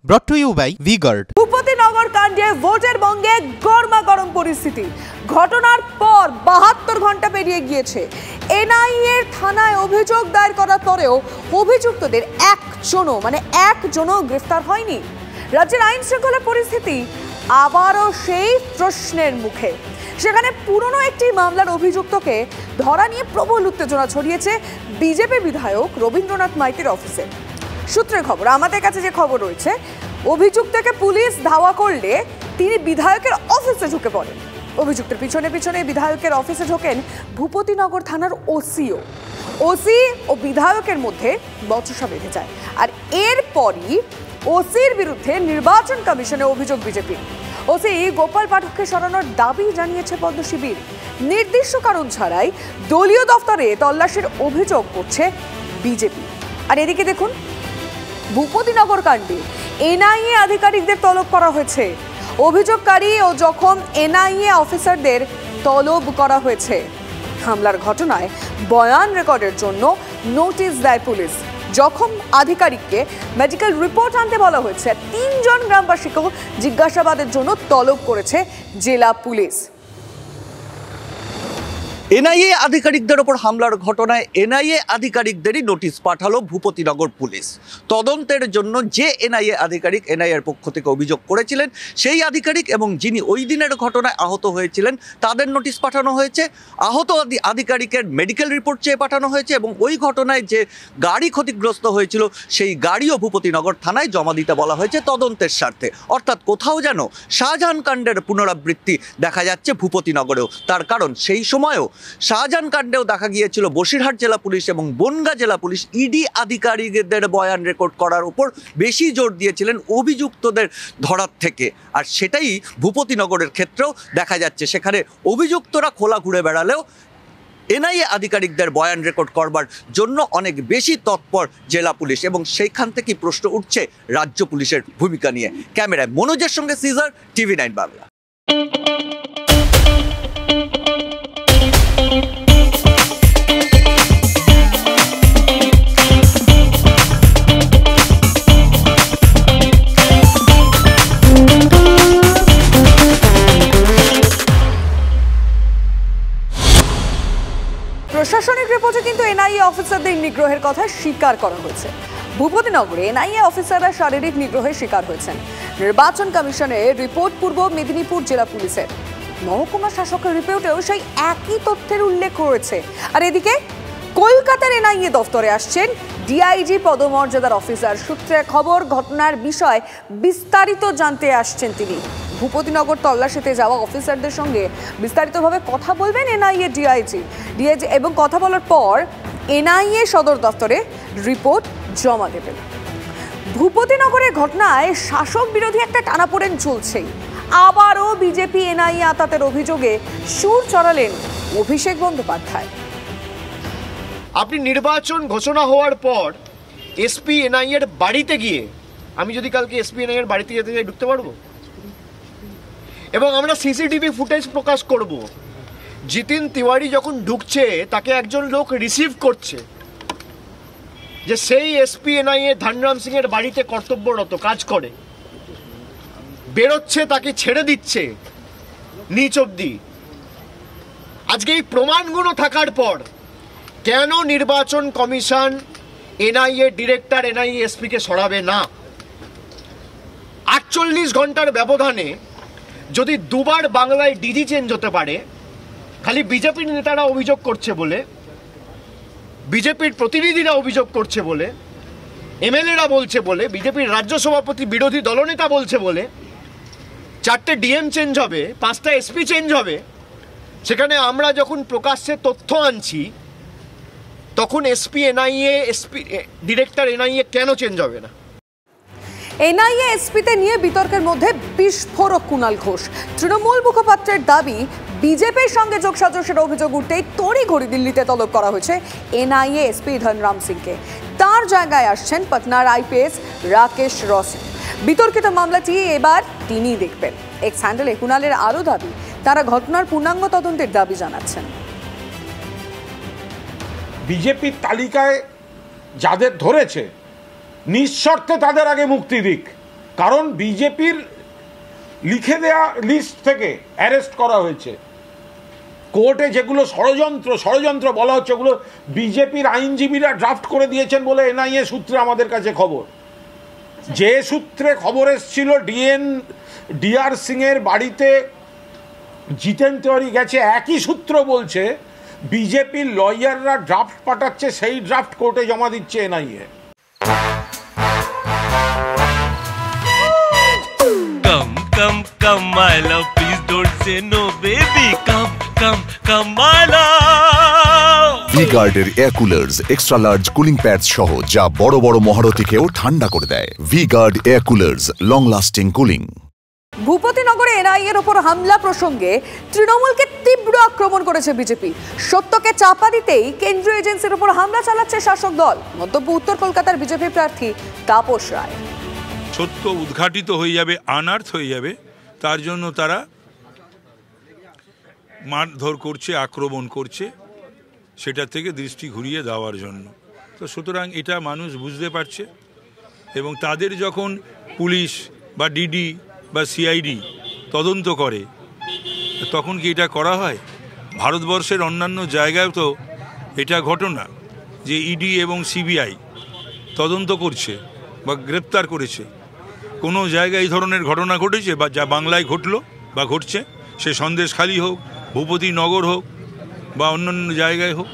Brought to you by V-Guard. Bhupatinagar কাণ্ডে ভোটের বঙ্গে গরমাগরম পরিস্থিতি। ঘটনার পর 72 ঘন্টা পেরিয়ে গিয়েছে। এনআইএ থানায় অভিযোগ দায়ের করার পরেও অভিযুক্তদের একজনও গ্রেফতার হয়নি। রাজ্যের আইন শৃঙ্খলা পরিস্থিতি আবারও সেই প্রশ্নের মুখে। সেখানে পুরনো একটি মামলার অভিযুক্তকে ধরা নিয়ে প্রবল উত্তেজনা ছড়িয়েছে বিজেপি বিধায়ক রবীন্দ্রনাথ মাইতির অফিসে। সূত্রের খবর, আমাদের কাছে যে খবর রয়েছে, অভিযুক্তকে পুলিশ ধাওয়া করলে তিনি বিধায়কের অফিসে ঢুকে পড়েন। অভিযুক্তের পিছনে পিছনে বিধায়কের অফিসে ঢোকেন ভূপতিনগর থানার ওসি ও বিধায়কের মধ্যে বচসা বেঁধে যায়। আর এরপরই ওসির বিরুদ্ধে নির্বাচন কমিশনে অভিযোগ বিজেপি। ওসি গোপাল পাঠককে সরানোর দাবি জানিয়েছে পদ্ম শিবির। নির্দিষ্ট কারণ ছাড়াই দলীয় দফতরে তল্লাশির অভিযোগ করছে বিজেপি। আর এদিকে দেখুন, ভূপতিনগর কাণ্ডে এনআইএ আধিকারিকদের তলব করা হয়েছে। অভিযোগকারী ও যখন এনআইএ অফিসারদের তলব করা হয়েছে। হামলার ঘটনায় বয়ান রেকর্ডের জন্য নোটিশ দেয় পুলিশ। জখম আধিকারিককে মেডিকেল রিপোর্ট আনতে বলা হয়েছে। 3 জন গ্রামবাসীকেও জিজ্ঞাসাবাদের জন্য তলব করেছে জেলা পুলিশ। এনআইএ আধিকারিকদের ওপর হামলার ঘটনায় এনআইএ আধিকারিকদেরই নোটিশ পাঠালো ভূপতিনগর পুলিশ। তদন্তের জন্য যে এনআইএ আধিকারিক এনআইএর পক্ষ থেকে অভিযোগ করেছিলেন সেই আধিকারিক এবং যিনি ওই দিনের ঘটনায় আহত হয়েছিলেন তাদের নোটিশ পাঠানো হয়েছে। আহত আধিকারিকের মেডিকেল রিপোর্ট চেয়ে পাঠানো হয়েছে এবং ওই ঘটনায় যে গাড়ি ক্ষতিগ্রস্ত হয়েছিল সেই গাড়িও ভূপতিনগর থানায় জমা দিতে বলা হয়েছে তদন্তের স্বার্থে। অর্থাৎ কোথাও যেন শাহজাহান কাণ্ডের পুনরাবৃত্তি দেখা যাচ্ছে ভূপতিনগরেও। তার কারণ সেই সময়ও শাহজাহান কাণ্ডেও দেখা গিয়েছিল বসিরহাট জেলা পুলিশ এবং বনগাঁ জেলা পুলিশ ইডি আধিকারিকদের বয়ান রেকর্ড করার উপর বেশি জোর দিয়েছিলেন অভিযুক্তদের ধরার থেকে। আর সেটাই ভূপতিনগরের ক্ষেত্রেও দেখা যাচ্ছে। সেখানে অভিযুক্তরা খোলা ঘুরে বেড়ালেও এনআইএ আধিকারিকদের বয়ান রেকর্ড করবার জন্য অনেক বেশি তৎপর জেলা পুলিশ এবং সেইখান থেকেই প্রশ্ন উঠছে রাজ্য পুলিশের ভূমিকা নিয়ে। ক্যামেরায় মনোজের সঙ্গে সিজার, TV9 বাংলা। প্রশাসনিক রিপোর্টে কিন্তু এনআইএ অফিসারদের নিগ্রহের কথা স্বীকার করা হয়েছে। ভূপতিনগরে এনআইএ অফিসাররা শারীরিক নিগ্রহের শিকার হয়েছেন। নির্বাচন কমিশনের রিপোর্ট পূর্ব মেদিনীপুর জেলা পুলিশের। মহকুমা শাসকের রিপোর্টেও সেই একই তথ্যের উল্লেখ রয়েছে। আর এদিকে কলকাতার এনআইএ দফতরে আসছেন ডিআইজি পদমর্যাদার অফিসার। সূত্রে খবর, ঘটনার বিষয় বিস্তারিত জানতে আসছেন তিনি। ভূপতিনগর তল্লাশিতে যাওয়া অফিসারদের সঙ্গে বিস্তারিতভাবে কথা বলবেন এনআইএ ডিআইজি এবং কথা বলার পর এনআইএ সদর দফতরে রিপোর্ট জমা দেবেন। ভূপতিনগরের ঘটনায় শাসক বিরোধী একটা টানাপোড়েন চলছেই। আবারও বিজেপি এনআইএ আতাতের অভিযোগে সুর চড়ালেন অভিষেক বন্দ্যোপাধ্যায়। আপনি নির্বাচন ঘোষণা হওয়ার পর এসপি এনআইএর বাড়িতে গিয়ে, আমি যদি কালকে এসপি এনআইএর বাড়িতে যেতে চাই ঢুকতে পারবো? এবং আমরা সিসিটিভি ফুটেজ প্রকাশ করব। জিতিন তিওয়ারি যখন ঢুকছে তাকে একজন লোক রিসিভ করছে, যে সেই এসপি এনআইএ ধনরাম সিং এর বাড়িতে কর্তব্যরত কাজ করে, বেরোচ্ছে তাকে ছেড়ে দিচ্ছে নিচ অব্দি। আজকে এই প্রমাণগুলো থাকার পর কেন নির্বাচন কমিশন এনআইএ ডিরেক্টর এনআইএ এসপিকে সরাবে না? 48 ঘন্টার ব্যবধানে যদি দুবার বাংলায় ডিজি চেঞ্জ হতে পারে, খালি বিজেপির নেতারা অভিযোগ করছে বলে, বিজেপির প্রতিনিধিরা অভিযোগ করছে বলে, এমএলএরা বলছে বলে, বিজেপির রাজ্য সভাপতি বিরোধী দলনেতা বলছে বলে 4টে ডিএম চেঞ্জ হবে, 5টা এসপি চেঞ্জ হবে, সেখানে আমরা যখন প্রকাশ্যে তথ্য আনছি তখন এসপি এনআইএ ডিরেক্টর এনআইএ কেন চেঞ্জ হবে না? এনআইএ এসপিতে নিয়ে বিতর্কের মধ্যে বিস্ফোরক কুণাল ঘোষ। তৃণমূল মুখপাত্রের দাবি, বিজেপির সঙ্গে যোগসাজশের অভিযোগ উঠতেই তড়িঘড়ি দিল্লিতে তলব করা হয়েছে এনআইএ এসপি ধনরাম সিংকে। তার জায়গায় আসছেন পাটনার আইপিএস রাকেশ রসিক। বিতর্কিত মামলাটি এবার তিনি দেখবেন। এক্স হ্যান্ডেলে কুণালের আরও দাবি, তারা ঘটনার পূর্ণাঙ্গ তদন্তের দাবি জানাচ্ছেন। বিজেপির তালিকায় যাদের ধরেছে নিঃশর্তে তাদের আগে মুক্তি দিক, কারণ বিজেপির লিখে দেয়া লিস্ট থেকে অ্যারেস্ট করা হয়েছে। কোর্টে যেগুলো ষড়যন্ত্র বলা হচ্ছে, ওগুলো বিজেপির আইনজীবীরা ড্রাফট করে দিয়েছেন বলে এনআইএ সূত্রে আমাদের কাছে খবর। যে সূত্রে খবর এসেছিল ডিআর সিং এর বাড়িতে জিতেন তেওয়ারি গেছে, একই সূত্র বলছে বিজেপির লয়াররা ড্রাফট পাঠাচ্ছে, সেই ড্রাফট কোর্টে জমা দিচ্ছে NIA. Come, my love, please don't say no, baby. Come, my love. V-Guard-এর air coolers extra large cooling pads সহ যা বড় বড় মহারথীকেও ঠান্ডা করে দেয়। V-Guard air coolers, long lasting cooling. ভূপতিনগরে এনআইএর ওপর হামলা প্রসঙ্গে তৃণমূলকে তীব্র আক্রমণ করেছে বিজেপি। সত্যকে চাপা দিতেই কেন্দ্রীয় এজেন্সির ওপর হামলা চালাচ্ছে শাসক দল। মন্তব্য উত্তর কলকাতার বিজেপি প্রার্থী তাপস রায়। সত্য উদ্ঘাটিত হয়ে যাবে, আনার্থ হয়ে যাবে, তার জন্য তারা মারধর করছে, আক্রমণ করছে, সেটা থেকে দৃষ্টি ঘুরিয়ে দেওয়ার জন্য। তো সুতরাং এটা মানুষ বুঝতে পারছে, এবং তাদের যখন পুলিশ বা ডিডি বা সিআইডি তদন্ত করে, তখন কি এটা করা হয়? ভারতবর্ষের অন্যান্য জায়গায় তো এটা ঘটনা যে ইডি এবং সিবিআই তদন্ত করছে বা গ্রেপ্তার করেছে। কোনো জায়গায় এই ধরনের ঘটনা ঘটেছে বা যা বাংলায় ঘটলো বা ঘটছে, সে সন্দেশখালী হোক, ভূপতিনগর হোক বা অন্যান্য জায়গায় হোক।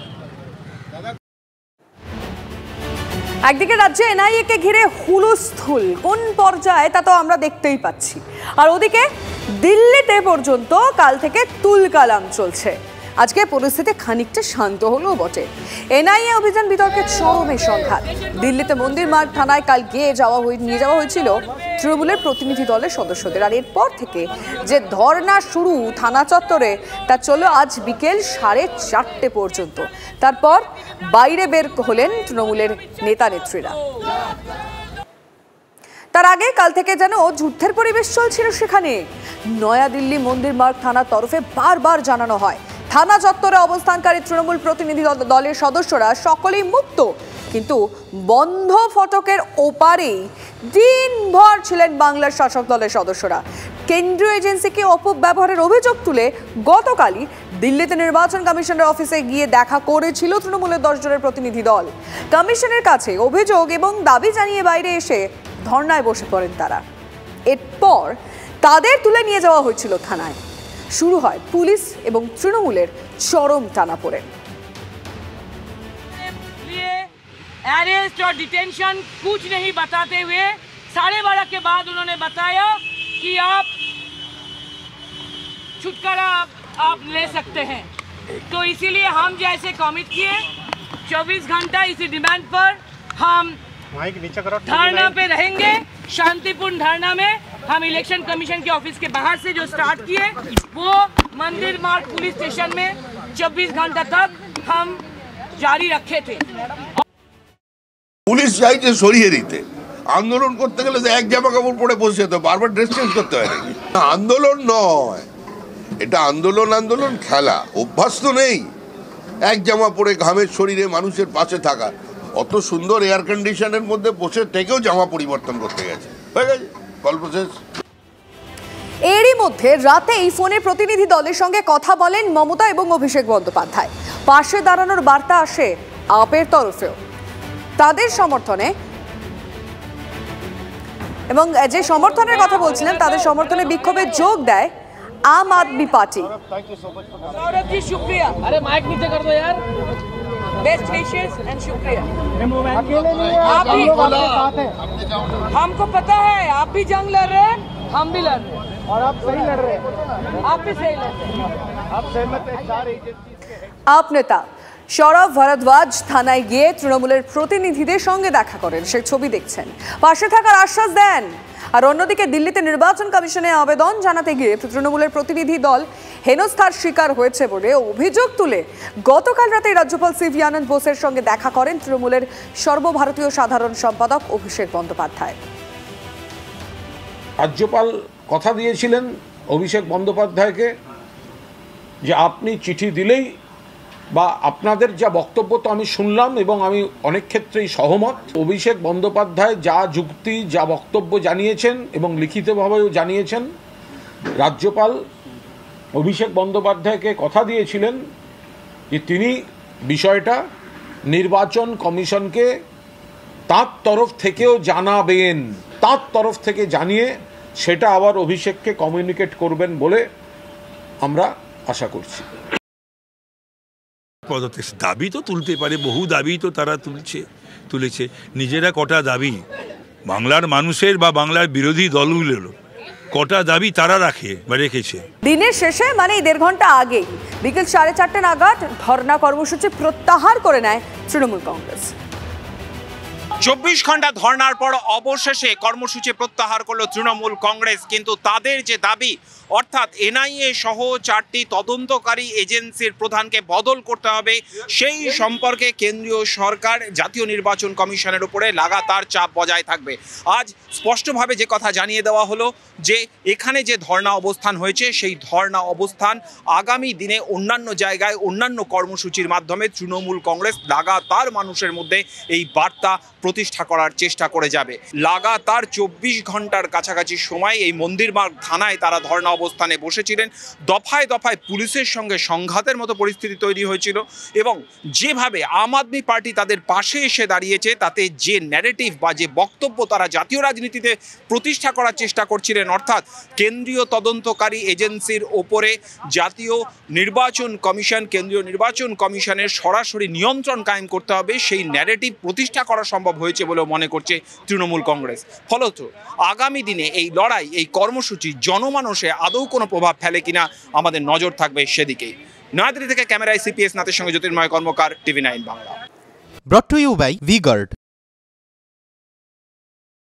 একদিকে রাজ্যে এনআইএ-কে ঘিরে হুলস্থুল কোন পর্যায়ে তা তো আমরা দেখতেই পাচ্ছি, আর ওদিকে দিল্লিতে পর্যন্ত কাল থেকে তুলকালাম চলছে। আজকে পরিস্থিতি খানিকটা শান্ত হলেও বটে। এনআইএ অভিযান বিতর্কে চরমে সংঘাত। দিল্লিতে মন্দির মার্গ থানায় কাল নিয়ে যাওয়া হয়েছিল তৃণমূলের প্রতিনিধি দলের সদস্যদের, আর এরপর থেকে যে ধর্ণা শুরু থানা চত্বরে তা চলল আজ বিকেল 4:30 পর্যন্ত। তারপর বাইরে বের হলেন তৃণমূলের নেতা নেত্রীরা। তার আগে কাল থেকে যেন যুদ্ধের পরিবেশ চলছিল সেখানে। নয়াদিল্লি মন্দির মার্গ থানার তরফে বারবার জানানো হয়, থানা চত্বরে অবস্থানকারী তৃণমূল প্রতিনিধি দলের সদস্যরা সকলেই মুক্ত, কিন্তু বন্ধ ফটকের ওপারেই দিনভর ছিলেন বাংলার শাসক দলের সদস্যরা। কেন্দ্রীয় এজেন্সিকে অপব্যবহারের অভিযোগ তুলে গতকালই দিল্লিতে নির্বাচন কমিশনের অফিসে গিয়ে দেখা করেছিল তৃণমূলের 10 জনের প্রতিনিধি দল। কমিশনের কাছে অভিযোগ এবং দাবি জানিয়ে বাইরে এসে ধর্নায় বসে পড়েন তারা। এরপর তাদের তুলে নিয়ে যাওয়া হয়েছিল থানায়। শুরু হয় পুলিশ এবং তৃণমূলের চরম টানাপোড়েন। अरेस्ट और डिटेंशन कुछ नहीं बताते हुए 12:30 के बाद उन्होंने बताया कि आप छुटकारा आप ले सकते हैं। तो इसीलिए हम जैसे कमिट किए 24 घंटा इसी डिमांड पर हम धरना पे रहेंगे। शांतिपूर्ण धरना में हम इलेक्शन कमीशन के ऑफिस के बाहर से जो स्टार्ट किए वो मंदिर मार्ग पुलिस स्टेशन में 24 घंटा तक हम जारी रखे थे। পুলিশ চাইছে সরিয়ে দিতে। আন্দোলন করতে গেলে তো এক জামা কাপড় পরে বসে যেত, বারবার ড্রেস চেঞ্জ করতে হয় নাকি? আন্দোলন নয় এটা, আন্দোলন খেলা, অভ্যাস তো নেই এক জামা পরে ঘামের শরীরে মানুষের পাশে থাকা। অত সুন্দর এয়ার কন্ডিশনের মধ্যে বসে থেকেও জামা পরিবর্তন করতে গেছে, হয়ে গেছে, গল্প শেষ। এরই মধ্যে রাতেই ফোনে প্রতিনিধি দলের সঙ্গে কথা বলেন মমতা এবং অভিষেক বন্দ্যোপাধ্যায়। পাশে দাঁড়ানোর বার্তা আসে আপের তরফেও তাদের সমর্থনে, এবং যে সমর্থনের কথা বলছিলেন তাদের সমর্থনে বিক্ষোভে যোগ দেয় आम आदमी पार्टी। सौरभ जी शुक्रिया। अरे माइक नीचे कर दो यार। बेस्ट विशेस एंड शुक्रिया। आप भी हमको पता है आप भी जंग लड़ रहे हैं, हम भी लड़ रहे हैं, और आप सही लड़ रहे हैं, आप भी सही लड़ रहे हैं। आप सहमत हैं? 4 एजेंसी आप नेता সৌরভ ভরদ্বাজ থানায় গিয়ে তৃণমূলের প্রতিনিধিদের সঙ্গে দেখা করেন, সে ছবি দেখছেন, পাশে থাকার আশ্বাস দেন। আর অন্যদিকে দিল্লিতে নির্বাচন কমিশনে আবেদন জানাতে গিয়ে তৃণমূলের প্রতিনিধি দল হেনস্থার শিকার হয়েছে বলে অভিযোগ তুলে গতকাল রাতে রাজ্যপাল সিভি আনন্দ বোসের সঙ্গে দেখা করেন তৃণমূলের সর্বভারতীয় সাধারণ সম্পাদক অভিষেক বন্দ্যোপাধ্যায়। রাজ্যপাল কথা দিয়েছিলেন অভিষেক বন্দ্যোপাধ্যায়কে যে আপনি চিঠি দিলেই বা আপনাদের যা বক্তব্য তো আমি শুনলাম এবং আমি অনেক ক্ষেত্রেই সহমত। অভিষেক বন্দ্যোপাধ্যায় যা যুক্তি যা বক্তব্য জানিয়েছেন এবং লিখিতভাবেও জানিয়েছেন, রাজ্যপাল অভিষেক বন্দ্যোপাধ্যায়কে কথা দিয়েছিলেন যে তিনি বিষয়টা নির্বাচন কমিশনকে তার তরফ থেকেও জানাবেন, তার তরফ থেকে জানিয়ে সেটা আবার অভিষেককে কমিউনিকেট করবেন বলে আমরা আশা করছি। দাবি তো তুলতে পারে, বহু দাবি তো তারা তুলেছে। নিজেরা কটা দাবি বাংলার মানুষের বা বাংলার বিরোধী দলগুলোর কটা দাবি তারা রাখে বা রেখেছে। দিনের শেষে মানে 1.5 ঘন্টা আগেই বিকেল 4:30 নাগাদ ধর্ণা কর্মসূচি প্রত্যাহার করে নেয় তৃণমূল কংগ্রেস। 24 ঘন্টা ধর্নার পর অবশেষে কর্মসূচি প্রত্যাহার করলো তৃণমূল কংগ্রেস। কিন্তু তাদের যে দাবি, অর্থাৎ এনআইএ সহ 4টি তদন্তকারী এজেন্সির প্রধানকে বদল করতে হবে, সেই সম্পর্কে কেন্দ্রীয় সরকার জাতীয় নির্বাচন কমিশনের উপরে লাগাতার চাপ বজায় থাকবে। আজ স্পষ্টভাবে যে কথা জানিয়ে দেওয়া হলো যে এখানে যে ধর্ণা অবস্থান হয়েছে সেই ধর্ণা অবস্থান আগামী দিনে অন্যান্য জায়গায় অন্যান্য কর্মসূচির মাধ্যমে তৃণমূল কংগ্রেস লাগাতার মানুষের মধ্যে এই বার্তা প্রতিষ্ঠা করার চেষ্টা করে যাবে। লাগাতার 24 ঘন্টার কাছাকাছি সময় এই মন্দিরমার্গ থানায় তারা ধর্ণা অবস্থানে বসেছিলেন। দফায় দফায় পুলিশের সঙ্গে সংঘাতের মতো পরিস্থিতি তৈরি হয়েছিল এবং যেভাবে আম আদমি পার্টি তাদের পাশে এসে দাঁড়িয়েছে, তাতে যে ন্যারেটিভ বা যে বক্তব্য তারা জাতীয় রাজনীতিতে প্রতিষ্ঠা করার চেষ্টা করছিলেন, অর্থাৎ কেন্দ্রীয় তদন্তকারী এজেন্সির ওপরে জাতীয় নির্বাচন কমিশন, কেন্দ্রীয় নির্বাচন কমিশনের সরাসরি নিয়ন্ত্রণ কায়েম করতে হবে, সেই ন্যারেটিভ প্রতিষ্ঠা করা সম্ভব হয়েছে বলেও মনে করছে তৃণমূল কংগ্রেস। ফলত আগামী দিনে এই লড়াই, এই কর্মসূচি জনমানসে আদৌ কোনো প্রভাব ফেলে কিনা আমাদের নজর থাকবে সেদিকেই। নয়াদিল্লি থেকে ক্যামেরায় সিপিএস নাথের সঙ্গে জ্যোতির্ময় কর্মকার, TV9 Bangla. Brought to you by V-Guard.